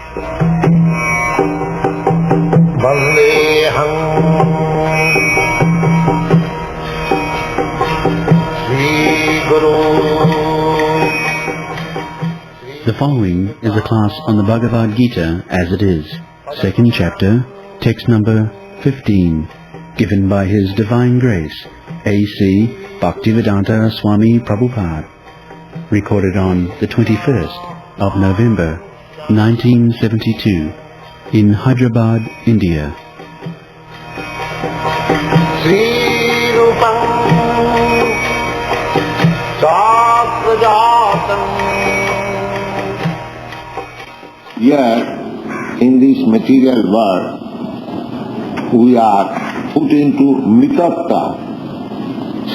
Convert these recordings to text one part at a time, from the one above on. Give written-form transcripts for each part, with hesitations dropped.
Vandeham Sri Guru. The following is a class on the Bhagavad Gita as it is, second chapter, text number 15, given by His Divine Grace, A.C.Bhaktivedanta Swami Prabhupada, recorded on the 21st of November, 1972, in Hyderabad, India. Sri Rupam Sakrajatam. Here, in this material world, we are put into mitatta,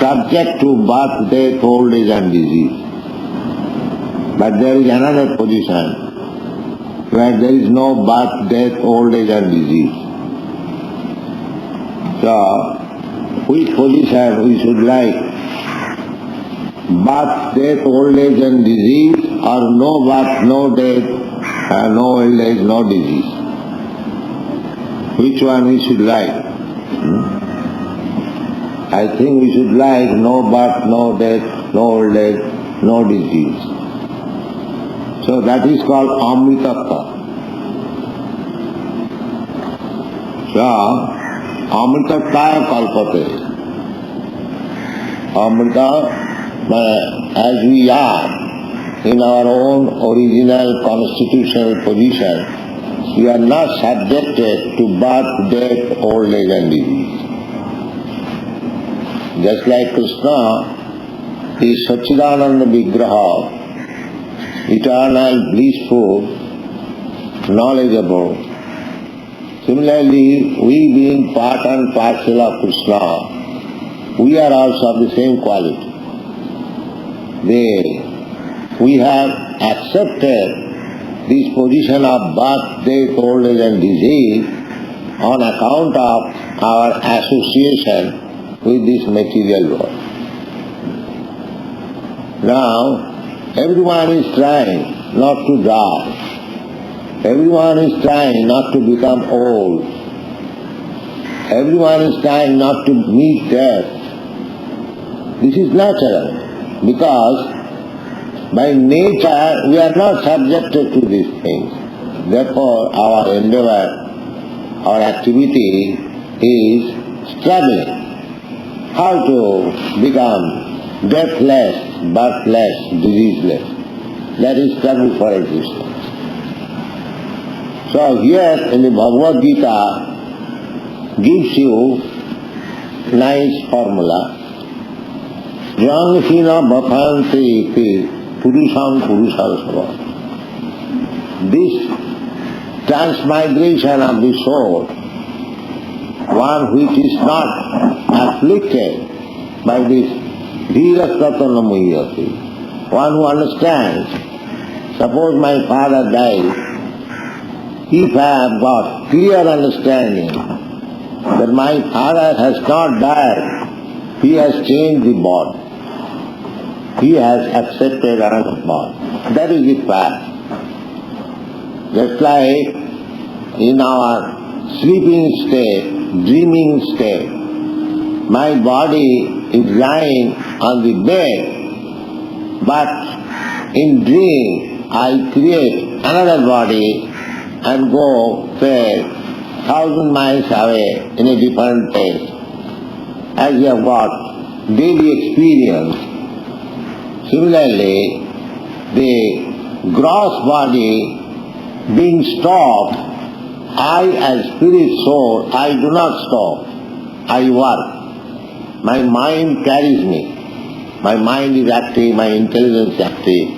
subject to birth, death, old age and disease. But there is another position where there is no birth, death, old age and disease. So, which position we should like? Birth, death, old age and disease, or no birth, no death, no old age, no disease? Which one we should like? I think we should like no birth, no death, no old age, no disease. So that is called amritatta. So, amritattaya kalpate. Amrita, as we are in our own original constitutional position, we are not subjected to birth, death, old age and disease. Just like Krishna is Satchidananda Vigraha, eternal, blissful, knowledgeable. Similarly, we being part and parcel of Krishna, we are also of the same quality. We have accepted this position of birth, death, old age and disease on account of our association with this material world. Now, everyone is trying not to die. Everyone is trying not to become old. Everyone is trying not to meet death. This is natural, because by nature we are not subjected to these things. Therefore, our endeavor, our activity is struggling. How to become deathless, birthless, diseaseless. That is struggle for existence. So here in the Bhagavad Gita gives you nice formula. Jangsina bhapanti iti purusham purushasava. This transmigration of the soul, one which is not afflicted by this dhirastatanamuhyati, one who understands, suppose my father died, if I have got clear understanding that my father has not died, he has changed the body, he has accepted another body. That is the fact. Just like in our sleeping state, dreaming state, my body is lying on the bed, but in dream I create another body and go, say, 1,000 miles away in a different place. As you have got daily experience, similarly, the gross body being stopped, I as spirit soul, I do not stop. I work. My mind carries me. My mind is active, my intelligence is active.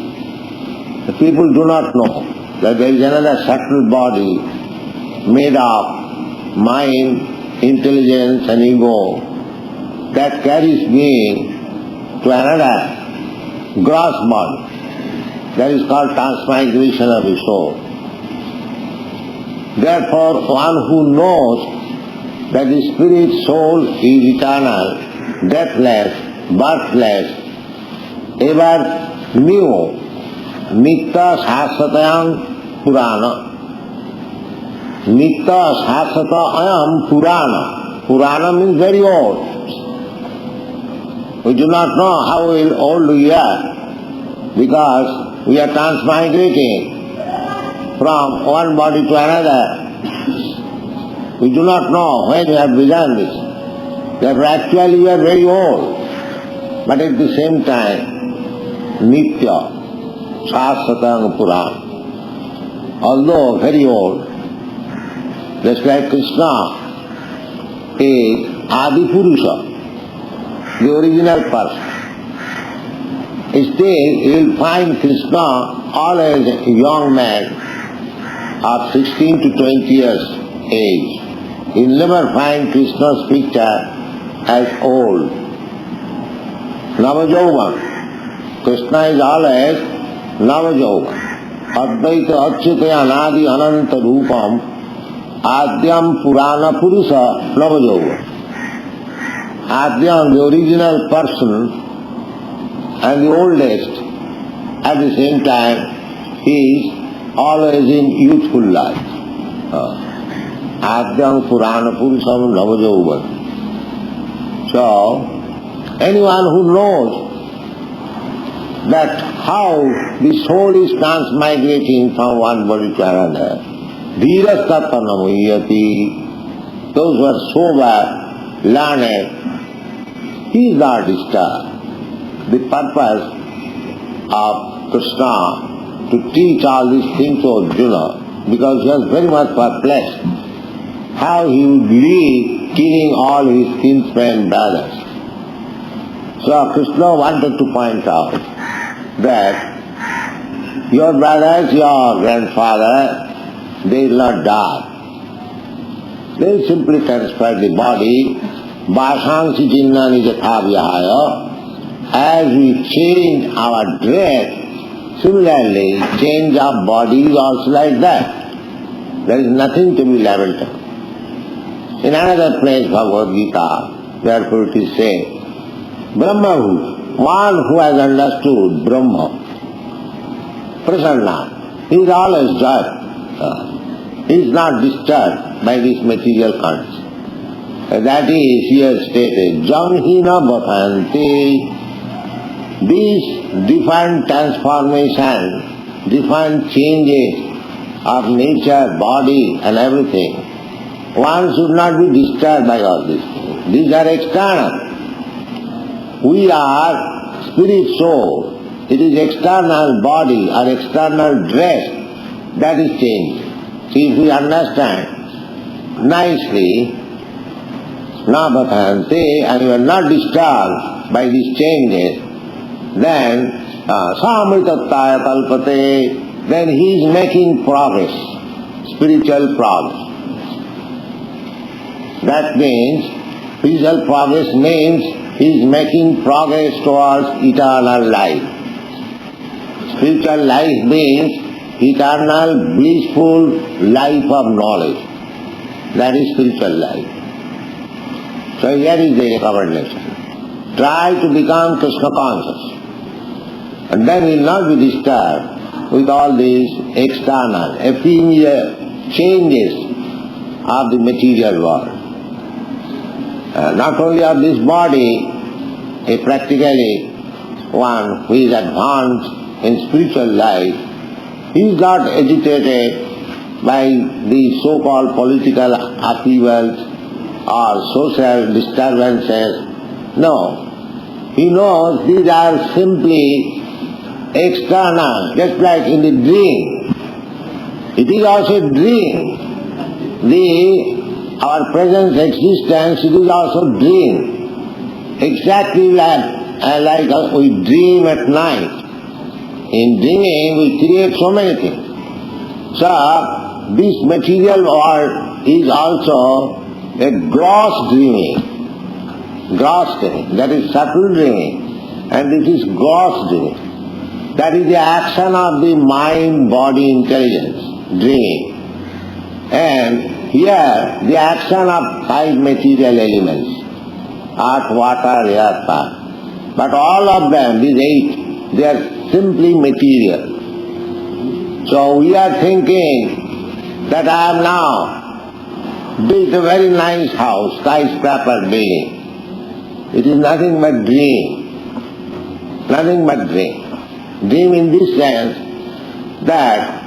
The people do not know that there is another subtle body made of mind, intelligence and ego that carries me to another gross body. That is called transmigration of the soul. Therefore, one who knows that the spirit soul is eternal, deathless, birthless, ever new, nitya sasatayam purana, Nitya Shasata Ayam Purana. Purana means very old. We do not know how old we are because we are transmigrating from one body to another. We do not know when we have begun this. Therefore actually we are very old. But at the same time, Nitya, Shasvatang Purana. Although very old, just like Krishna is Adi Purusha, the original person. Still, you will find Krishna always a young man of 16 to 20 years age. You will never find Krishna's picture as old. Navajauvan. Krishna is always Navajauvan. Advaita Achyutaya Anadi Ananta Rupam Adyam Purana Purusha Navajauvan. Adyam, the original person, and the oldest, at the same time, he is always in youthful life. Adyam Purana Purusam Navajauvan. So, anyone who knows that how the soul is transmigrating from one body to another, Dhirastatanamayati, those who are sober, learned, he is not disturbed. The purpose of Krishna to teach all these things to Arjuna, because he was very much perplexed how he would live killing all his kinsmen brothers. So Krishna wanted to point out that your brothers, your grandfather, they will not die. They will simply transfer the body. Bhajansi jinnani jathavyahaya. As we change our dress, similarly, change our body is also like that. There is nothing to be lamented. In another place, Bhagavad Gita, therefore it is said, Brahma, one who has understood Brahma, Prasanna, he is always joyful. He is not disturbed by this material condition. That is here stated, Jamhina Bhavanti. These different transformations, different changes of nature, body and everything, one should not be disturbed by all these things. These are external. We are spirit soul. It is external body or external dress that is changing. See, if we understand nicely, Nabhatanti, and you are not disturbed by these changes, then Samritattaya Kalpate, then he is making progress, spiritual progress. That means, spiritual progress means he is making progress towards eternal life. Spiritual life means eternal blissful life of knowledge. That is spiritual life. So here is the recommendation. Try to become Krishna conscious. And then you will not be disturbed with all these external, ephemeral changes of the material world. Not only of this body, practically one who is advanced in spiritual life, he is not agitated by the so-called political upheavals or social disturbances. No. He knows these are simply external, just like in the dream. It is also a dream. Our present existence, it is also dream. Exactly like we dream at night. In dreaming we create so many things. So this material world is also a gross dreaming. Gross dreaming. That is subtle dreaming. And this is gross dreaming. That is the action of the mind, body, intelligence, dreaming. And here, the action of five material elements, earth, water, air, fire. But all of them, these eight, they are simply material. So we are thinking that I have now built a very nice house, skyscraper building. It is nothing but dream. Nothing but dream. Dream in this sense that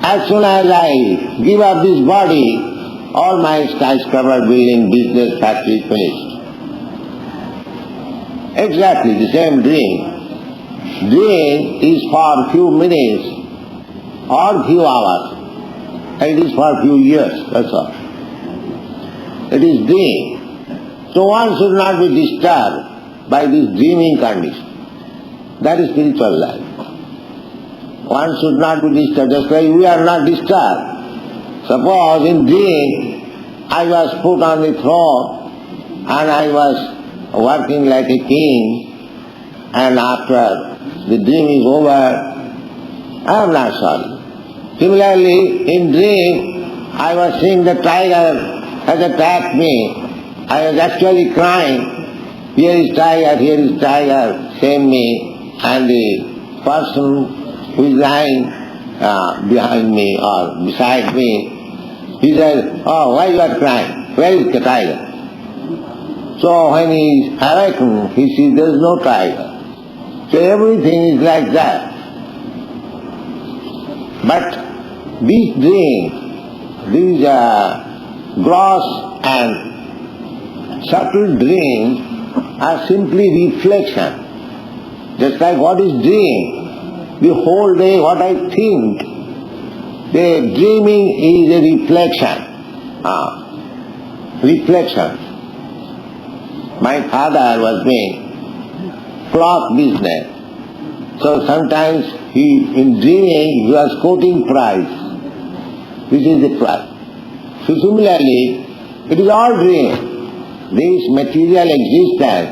as soon as I give up this body, all my skyscraper building, business, factory finished. Exactly the same dream. Dream is for few minutes or few hours. And it is for few years, that's all. It is dream. So one should not be disturbed by this dreaming condition. That is spiritual life. One should not be disturbed, just like we are not disturbed. Suppose in dream I was put on the throne and I was working like a king, and after the dream is over, I am not sorry. Similarly, in dream I was seeing the tiger has attacked me. I was actually crying, here is tiger, save me, and the person who is lying behind me or beside me, he says, oh, why you are crying? Where is the tiger? So when he is awakened, he sees there is no tiger. So everything is like that. But these dreams, these gross and subtle dreams are simply reflection. Just like what is dream? The whole day what I think, the dreaming is a reflection. Reflection. My father was doing cloth business. So sometimes in dreaming he was quoting price. This is the price. So similarly, it is all dream. This material existence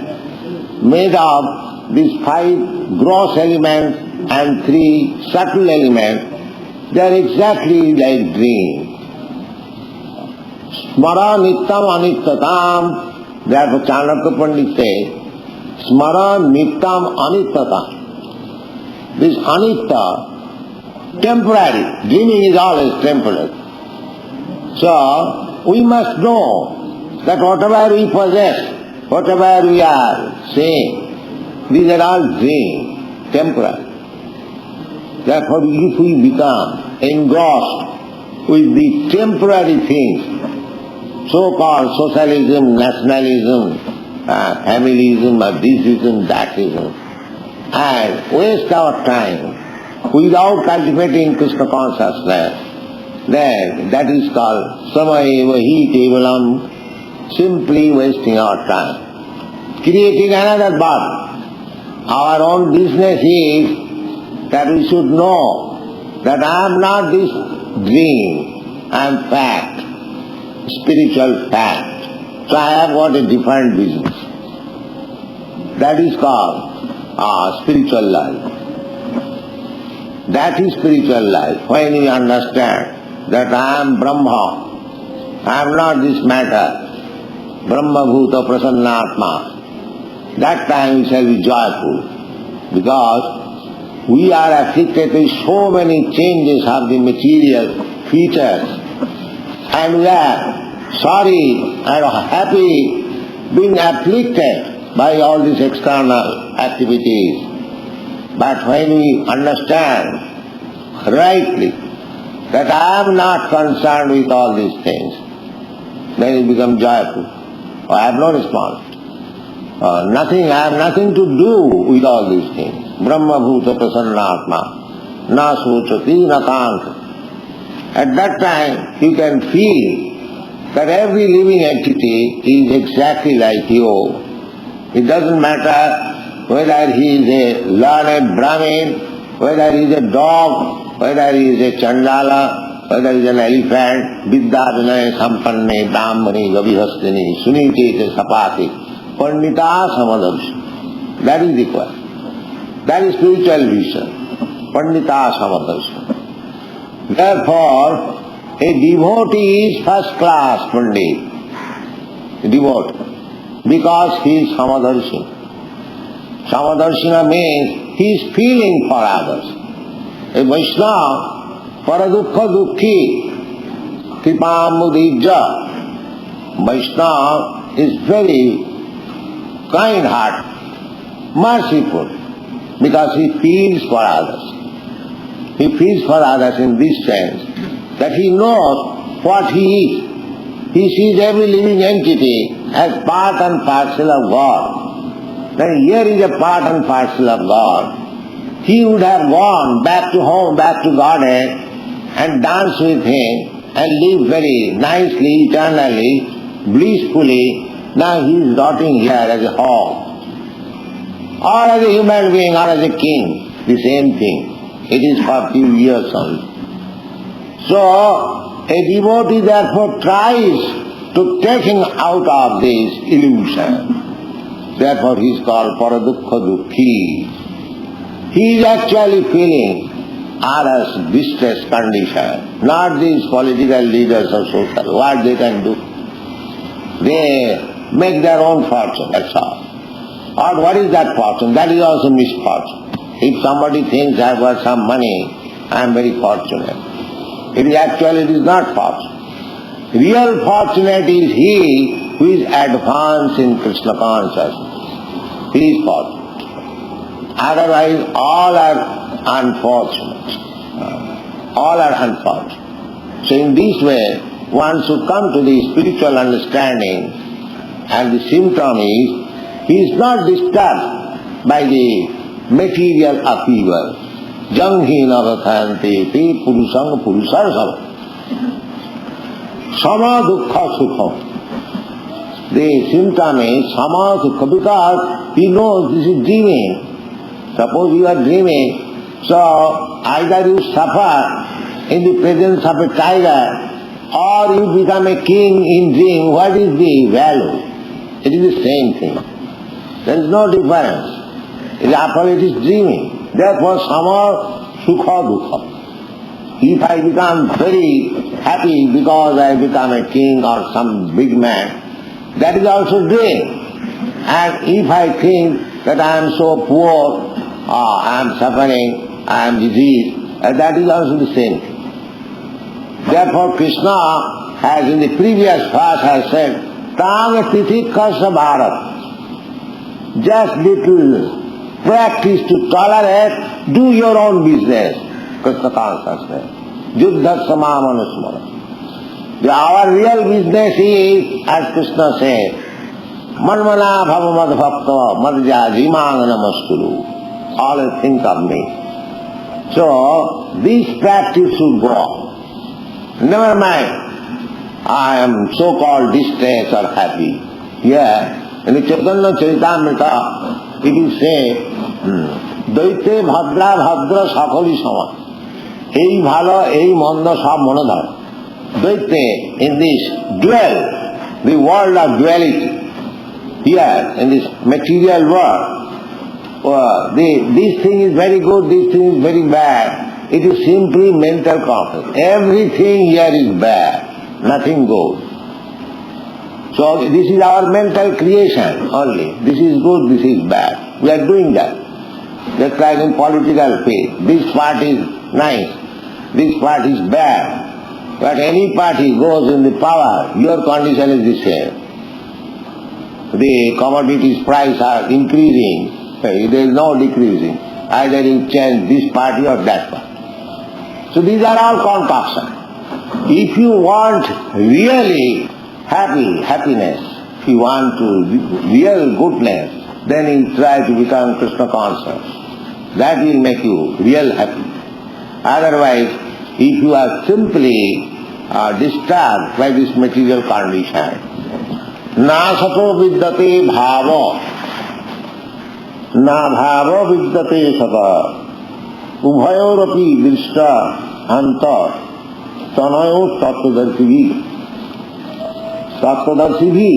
made of these 5 gross elements and 3 subtle elements, they are exactly like dream. Smara nittam anityatam. Therefore Chanakya Pandit says, Smara nittam anityatam. This anitya, temporary. Dreaming is always temporary. So we must know that whatever we possess, whatever we are seeing, these are all dream, temporary. Therefore, if we become engrossed with the temporary things, so-called socialism, nationalism, familism, or thisism, thatism, and waste our time without cultivating Krishna consciousness, then that is called samayeva hi kevalam, simply wasting our time, creating another body. Our own business is that we should know that I am not this dream, I am fact, spiritual fact. So I have got a different business. That is called spiritual life. That is spiritual life. When you understand that I am Brahma, I am not this matter, Brahma Bhuta Prasannatma, that time we shall be joyful, because we are afflicted with so many changes of the material features, and we are sorry and happy being afflicted by all these external activities. But when we understand rightly that I am not concerned with all these things, then we become joyful. I have no response. I have nothing to do with all these things. Brahma Bhuta Prasannatma, na sochati na kanka. At that time you can feel that every living entity is exactly like you. It doesn't matter whether he is a learned Brahmin, whether he is a dog, whether he is a Chandala, whether he is an elephant, Vidyadana Sampanne Brahmani Gavihastini Sunite Sapati. Pandita Samadarshi. That is required. That is spiritual vision. Pandita Samadarshi. Therefore, a devotee is first class Pandit. A devotee. Because he is Samadarshi. Samadarshina means he is feeling for others. A Vaishnava, Paradukha Dukhi, kripamudijja. Vaishnava is very kind-hearted, merciful, because he feels for others. He feels for others in this sense that he knows what he is. He sees every living entity as part and parcel of God. Then here is a part and parcel of God. He would have gone back to home, back to Godhead, and danced with him and lived very nicely, eternally, blissfully. Now he is rotting here as a hog, or as a human being, or as a king. The same thing. It is for few years only. So, a devotee therefore tries to take him out of this illusion. Therefore he is called Paradukha Dukhi. He is actually feeling others' distress condition, not these political leaders or social. What they can do? They make their own fortune, that's all. Or what is that fortune? That is also misfortune. If somebody thinks I have got some money, I am very fortunate. It is not fortune. Real fortunate is he who is advanced in Krishna consciousness. He is fortunate. Otherwise all are unfortunate. All are unfortunate. So in this way, one should come to the spiritual understanding, and the symptom is, he is not disturbed by the material upheaval. Janghi navathanti te purusang purusarsam. Sama dukkha sukha. The symptom is sama sukha, because he knows this is dreaming. Suppose you are dreaming, so either you suffer in the presence of a tiger, or you become a king in dream. What is the value? It is the same thing. There is no difference. After it is dreaming. Therefore, sama sukha dukkha. If I become very happy because I become a king or some big man, that is also dream. And if I think that I am so poor, I am suffering, I am diseased, that is also the same thing. Therefore, Krishna has in the previous verse has said, Tang titikkasa bharat. Just little practice to tolerate, do your own business. Krishna consciousness. Juddha samamanusmara. Our real business is, as Krishna said, Manmana bhava mad bhakta madja jimanga namaskuru. Always think of me. So, this practice should go on. Never mind, I am so-called distressed or happy. Yeah, in the Chaitanya Charitamrita, it is said, Daite bhadra bhadra sakali sama. Ei bhalo, ei manda sab monodhar. Daite, in this dual, the world of duality, here, in this material world, this thing is very good, this thing is very bad. It is simply mental conflict. Everything here is bad, nothing good. So this is our mental creation only. This is good, this is bad. We are doing that. Just like in political field. This part is nice, this part is bad. But any party goes in the power, your condition is the same. The commodities price are increasing, there is no decreasing. Either you change this party or that party. So these are all concoctions. If you want really happiness, if you want real goodness, then you try to become Krishna conscious. That will make you real happy. Otherwise, if you are simply disturbed by this material condition, na sato vidyate bhava, na bhava vidyate sata, ubhayorapi drishta anta, tanayo sattvadarshibhi. Sattvadarshibhi,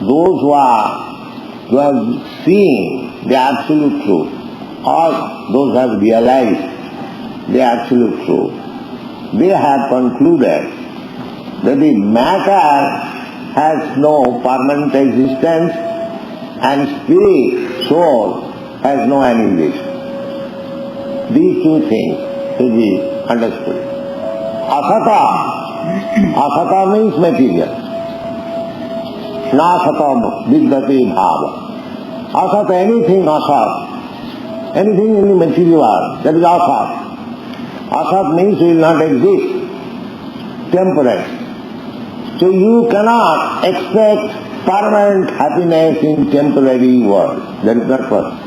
those who have seen the absolute truth, or those who have realized the absolute truth, they have concluded that the matter has no permanent existence and spirit, soul, has no annihilation. These two things should be understood. Asata, Asata means material. Nasata viddhati bhava. Asat, anything asat. Anything in the material world, that is asat. Asat means will not exist. Temporary. So you cannot expect permanent happiness in temporary world. That is not possible.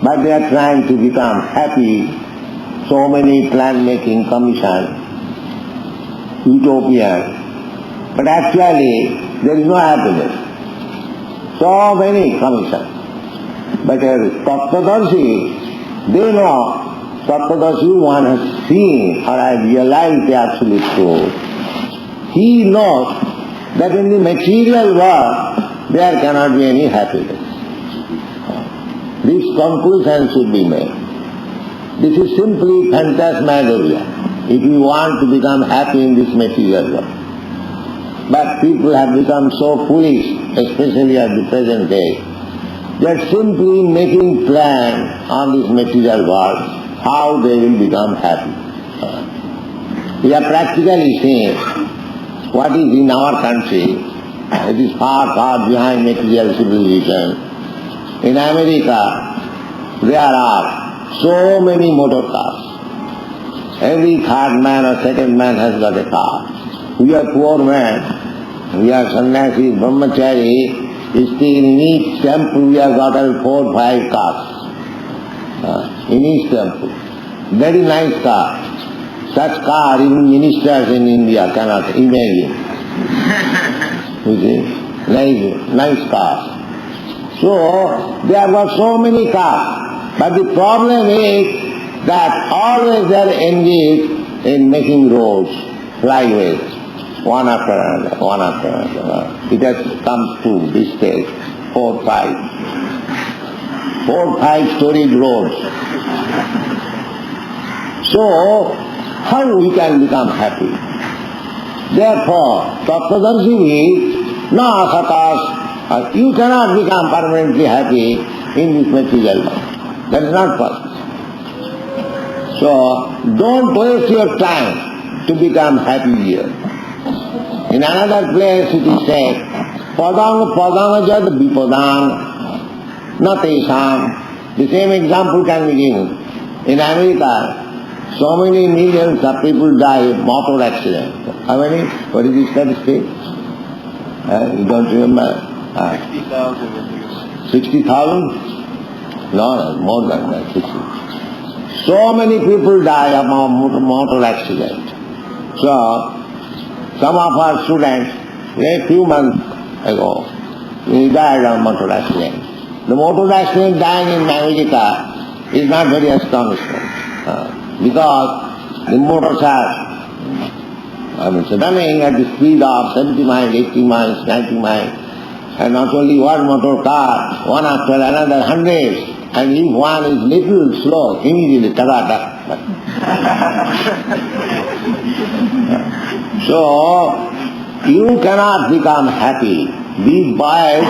But they are trying to become happy. So many plan-making commissions, utopian. But actually, there is no happiness. So many commissions. But as Tattvadarshi, they know, Tattvadarshi, one has seen or has realized the absolute truth. He knows that in the material world, there cannot be any happiness. This conclusion should be made. This is simply phantasmagoria, if you want to become happy in this material world. But people have become so foolish, especially at the present day, they are simply making plans on this material world, how they will become happy. We are practically seeing what is in our country. It is far, far behind material civilization. In America, there are so many motor cars. Every third man or second man has got a car. We are poor men, we are sannyasis, brahmachari, still in each temple we have got 4, 5 cars. In each temple. Very nice car. Such car even ministers in India cannot imagine. You see? Nice cars. So, they have got so many cars. But the problem is that always they are engaged in making roads, flyways, one after another, one after another. It has come to this stage, 4, 5 storied roads. So, how we can become happy? Therefore, Tattvadarshi means, no asatas, you cannot become permanently happy in this material world. That is not possible. So, don't waste your time to become happy here. In another place it is said, padang padang vipadang natesam. The same example can be given. In America, so many millions of people die in motor accident. How many? What is the statistic? You don't remember? 60,000. 60,000? No, more than that. 60. So many people die of motor accident. So, some of our students, a few months ago, he died of motor accident. The motor accident dying in America is not very astonishing. Because the motors are running at the speed of 70 miles, 80 miles, 90 miles. And not only one motor car, one after another, hundreds. And if one is little slow, immediately tada. So, you cannot become happy. These boys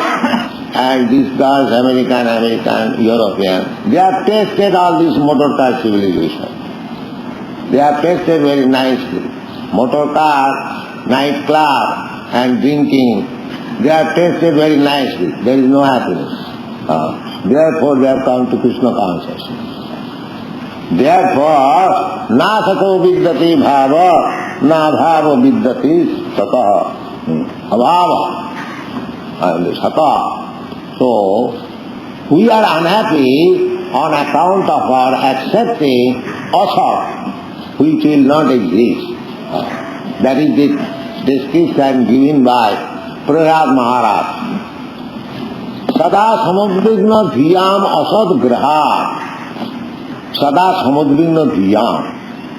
and these girls, American, European, they have tasted all this motor car civilization. They have tasted very nicely. Motor car, nightclub and drinking, they have tasted very nicely. There is no happiness. Therefore they have come to Krishna consciousness. Therefore, na sato viddhati bhava, na bhava viddhati sataha. Abhava. Sataha. So, we are unhappy on account of our accepting asat, which will not exist. That is the description given by Prabhupada Maharaj. Sada samudrigna dhiyam asad graha. Sada samudrigna dhiyam.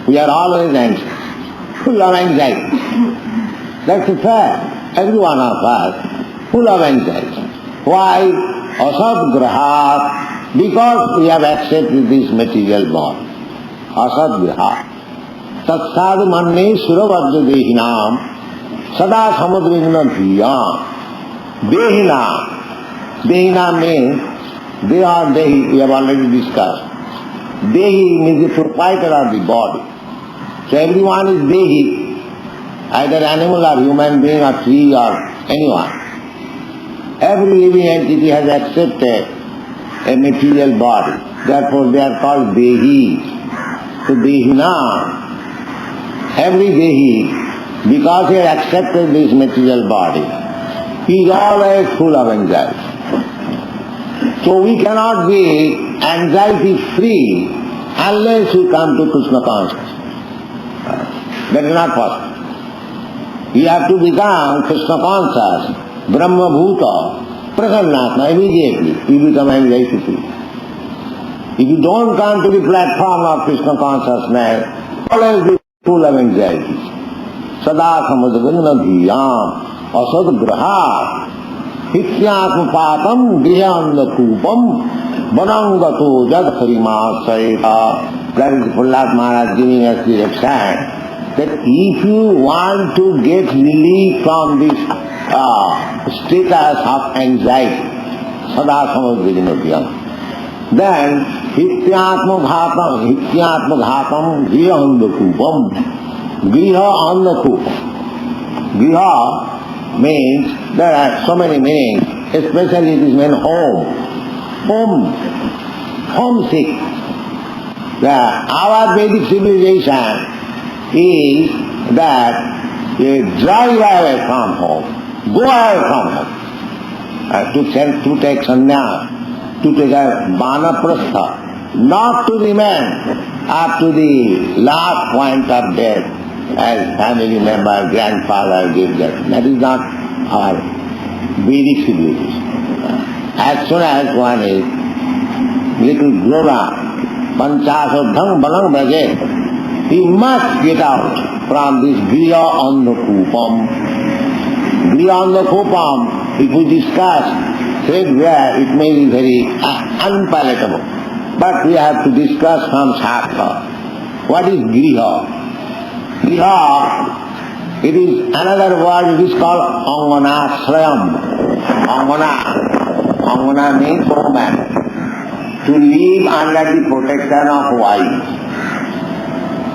We are always anxious, full of anxiety. That's a fact. Every one of us, full of anxiety. Why? Asad graha. Because we have accepted this material body. Asad graha. Tatsad manne suravajya dehinam. Sada samudrigna dhiyam. Dehinam. Dehinam means, they are Dehi, we have already discussed. Dehi means the proprietor of the body. So everyone is Dehi, either animal or human being or tree or anyone. Every living entity has accepted a material body. Therefore they are called Dehi. So Dehina, every Dehi, because he has accepted this material body, he is always full of anxiety. So we cannot be anxiety-free unless we come to Krishna consciousness. That is not possible. You have to become Krishna conscious, Brahma Bhuta, Prasannatma, immediately you become anxiety-free. If you don't come to the platform of Krishna consciousness, always be full of anxiety. Sada samadagana dhiyam asad graha hityatma patam grihanda kupam banangato jad harimasayata. That is Prabhupada Maharaj giving us the example that if you want to get relief from this status of anxiety, sada samadagana dhiyam, then hityatma ghatam grihanda kupam. Griha on the kupam. Griha means, there are so many meanings, especially it is meant home. Homesick. Our Vedic civilization is that drive away from home, go away from home, to take sannyas, to take a vanaprastha, not to remain up to the last point of death as family member, grandfather gave that. That is not our Vedic civilization. As soon as one is little grown up, panchasodham balang braje, he must get out from this griya on the kupam. Griya on the kupam, if we discuss where it may be very unpalatable. But we have to discuss from Shastra. What is griha? Griha, it is another word, it is called anganasrayam. Angana means woman. To live under the protection of wife.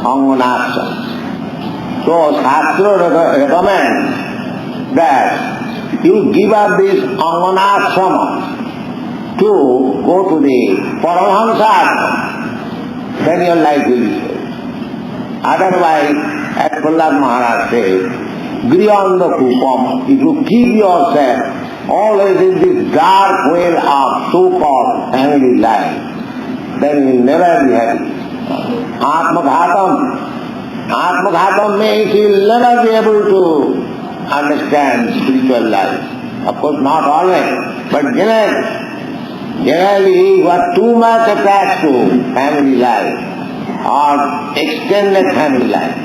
Anganasrayam. So Shastra recommends that you give up this anganasrama to go to the Paramahamsa, then your life will be saved. Otherwise, as Prabhupada Maharaj says, grihanda kupam, if you keep yourself always in this dark well of so-called family life, then you will never be happy. Atmaghatam means you will never be able to understand spiritual life. Of course, not always, but generally you are too much attached to family life or extended family life.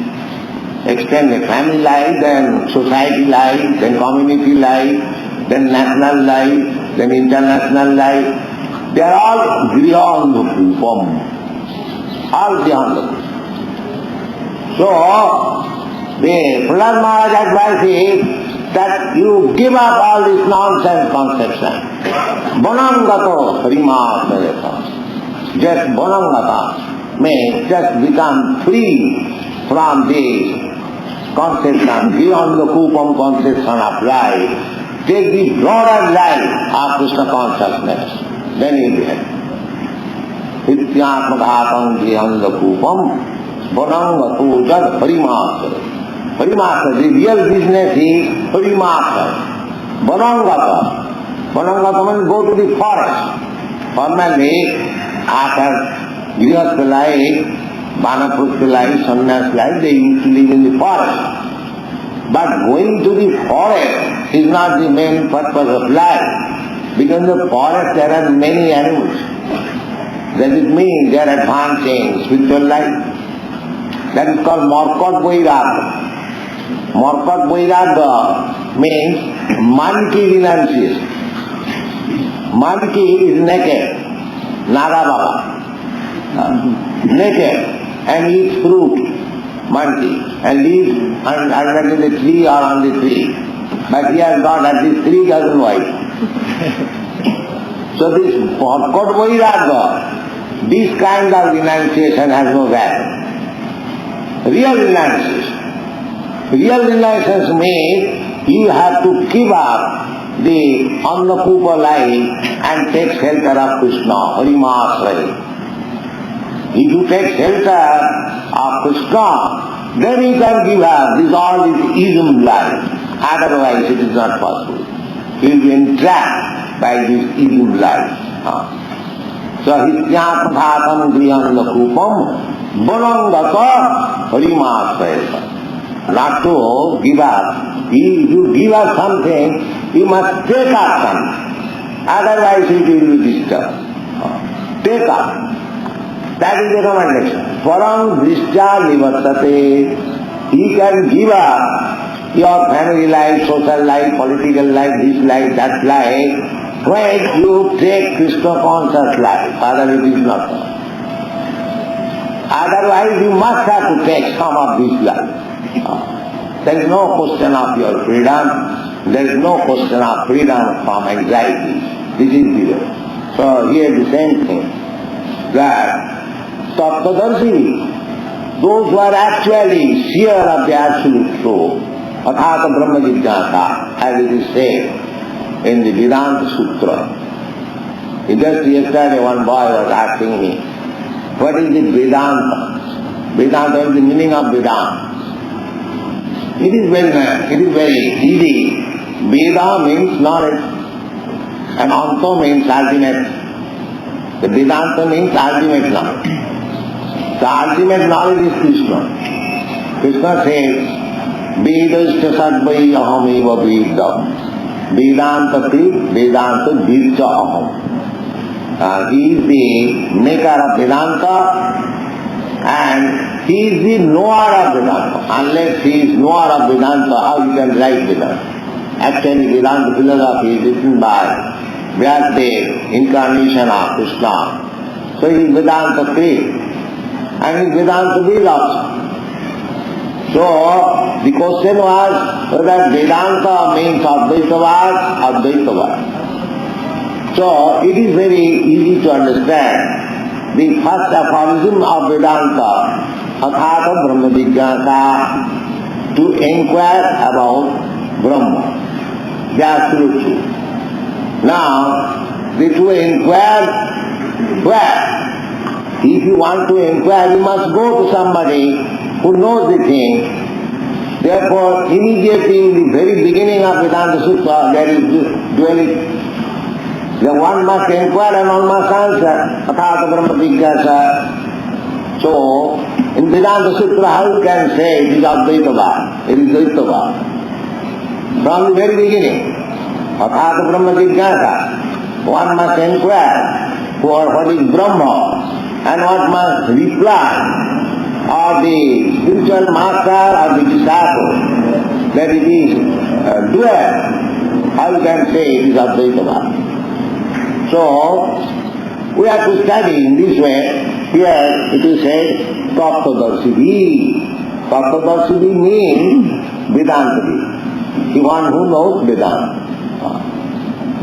Extended family life, then society life, then community life, then national life, then international life. They are all grihanda kupam. All grihanda kupam. So, the Prabhupada Maharaj advice is that you give up all this nonsense conception. Bonangato harimasayata. Just bonangata means just become free from this conception, beyond the kupam conception of life. Take the broader life of Krishna consciousness. Then you will be happy. Hityatmaghatam grihanda kupam bonangato jad harimasayata. Harimasa, the real business is Harimasa. Banangata. Banangata means go to the forest. Formally, after Grihastha life, Vanaprastha life, Sannyas life, they used to live in the forest. But going to the forest is not the main purpose of life. Because in the forest there are many animals. Does it mean they are advancing spiritual life? That is called Markot Vairagya. Markot Vairagya means monkey renunciation. Monkey is naked, Naga Baba, naked and eats fruit, monkey, and lives under the tree or on the tree. But he has got at least 3 dozen wives. So this Markot Vairagya, this kind of renunciation has no value. Real renunciation Real relations means you have to give up the Annakupa life and take shelter of Krishna, Harimasrai. If you take shelter of Krishna, then you can give up all this ism life. Otherwise it is not possible. You will be entrapped by this ism life. So hityatmatatam griyanakupam barangata harimasrayasa. Not to give up. If you give up something, you must take up something. Otherwise it will be disturbed. Take up. That is the recommendation. Parang drishya nivartate. He can give up your family life, social life, political life, this life, that life, when you take Krishna conscious life. Otherwise it is not. Otherwise you must have to take some of this life. There is no question of your freedom. There is no question of freedom from anxiety. This is zero. So here the same thing. That Tattvadarshi, those who are actually seer of the absolute truth, Athata Brahma Jignasa, as it is said in the Vedanta Sutra. Just yesterday one boy was asking me, what is the Vedanta? Vedanta is the meaning of Vedanta. It is very easy. Veda means knowledge and Anta means ultimate. The Vedanta means ultimate knowledge. The ultimate knowledge is Krishna. Krishna says, Vedascha sadvai aham eva vedam. Vedanta ti Vedanta dircha aham. He is the maker of Vedanta and he is the knower of Vedanta. Unless he is knower of Vedanta, how you can write Vedanta? Actually Vedanta philosophy is written by Vyasadeva, incarnation of Krishna. So he is Vedanta Kriya. And in Vedanta Ved also. So, the question was whether Vedanta means Advaitavad. So, it is very easy to understand. The first aphorism of Vedanta, Athata Brahma Jignasa, to inquire about Brahma, the absolute truth. Now, this will inquire where? If you want to inquire, you must go to somebody who knows the thing. Therefore, immediately in the very beginning of Vedanta Sutra, there is duality. The one must inquire and one must answer. Athata Brahma Jignasa. So, in Vedanta Sutra, how you can say it is Advaitavad, it is Dvaitavad? From the very beginning, Athata Brahma Jignasa, one must inquire what is Brahma. And what must reply of the spiritual master or the disciple that it is dual. How you can say it is Advaitavad? So, we have to study in this way. Here it is said, Tattvadarshi. Tattvadarshi means Vedanta. The one who knows Vedanta.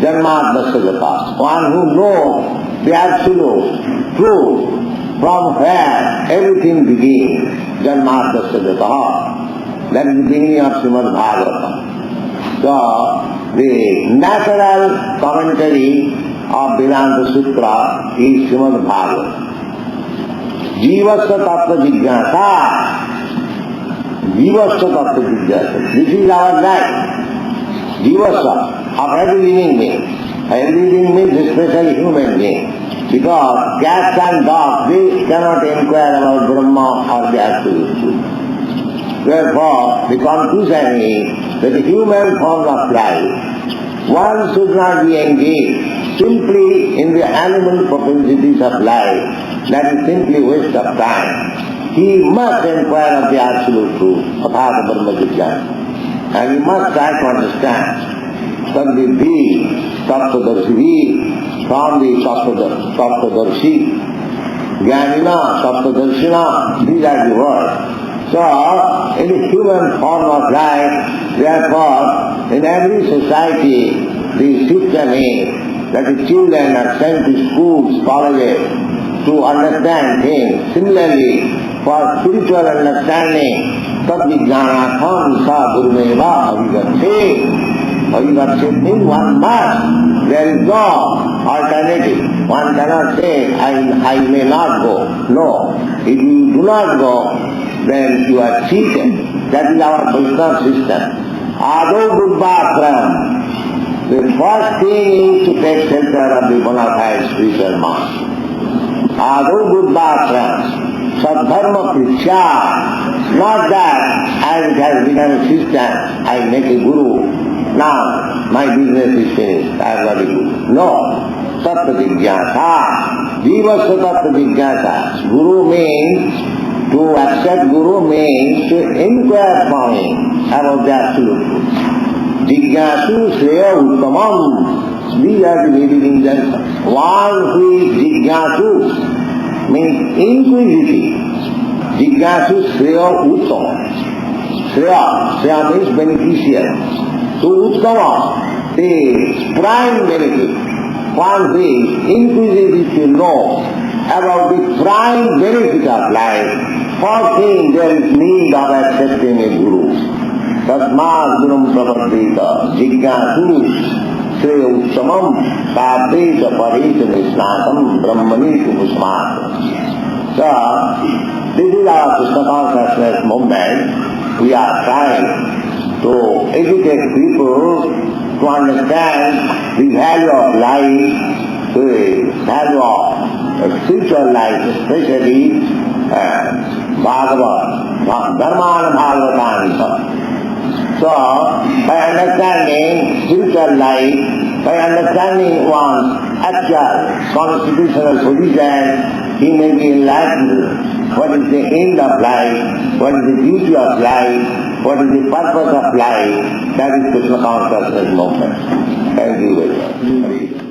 Janmadasya Jata. One who knows the absolute truth from where everything begins. Janmadasya Jata. That is the beginning of Srimad Bhagavatam. So, the natural commentary of Vedanta Sutra is Srimad Bhagavatam. Jivasya Tattva Jignasa. Jivasya Tattva Jignasa. This is our right. Jivasya. Of every living being. Every living being is especially human being. Because cats and dogs, they cannot inquire about Brahma or the absolute truth. Therefore, the conclusion is that the human form of life, one should not be engaged simply in the animal propensities of life. That is simply waste of time. He must inquire of the absolute truth, Athata Brahma Jignasa. And he must try to understand. Sadvidhi, Tattvadarshi, from the Tattvadarshi, Jnanina, Tattvadarshina, these are the words. So, in the human form of life, therefore, in every society, the system is that the children are sent to schools, colleges, to understand things. Similarly, for spiritual understanding, Tad-vijnanatham sa gurumeva avivatshe. Avivatshe means one must. There is no alternative. One cannot say, I may not go. No. If you do not go, then you are cheated. That is our Vaishnava system. Ado buddhasram. The first thing is to take shelter of the bona fide spiritual master. Ado buddhasram. Sadharma kriya. Not that as it has become a system, I make a guru. Now my business is finished. I have got a guru. No. Tattva jigyasa. Jivasya tattva jigyasa. Guru means, to accept Guru means to inquire from him about the absolute truth. Jigyasu Shreya Uttamam. These are the Vedic injunctions. One who is Jigyasu means inquisitive. Jigyasu Shreya Uttamam. Shreya means beneficial. So Uttamam, the prime benefit. One who is inquisitive to know about the prime benefit of life. For him there is need of accepting a guru. Tasmāt gurum prapaddita jigyasu shreya uttamam kāpeta pareta nisnātam brahmanishu musmāt. So, this is our Krsna Consciousness movement. We are trying to educate people to understand the value of life, the value of spiritual life, especially Bhagavad, Dharmāna Bhagavatani. So, by understanding spiritual life, by understanding one's actual constitutional position, he may be enlightened. What is the end of life? What is the duty of life? What is the purpose of life? That is Krsna Consciousness movement. Thank you very much.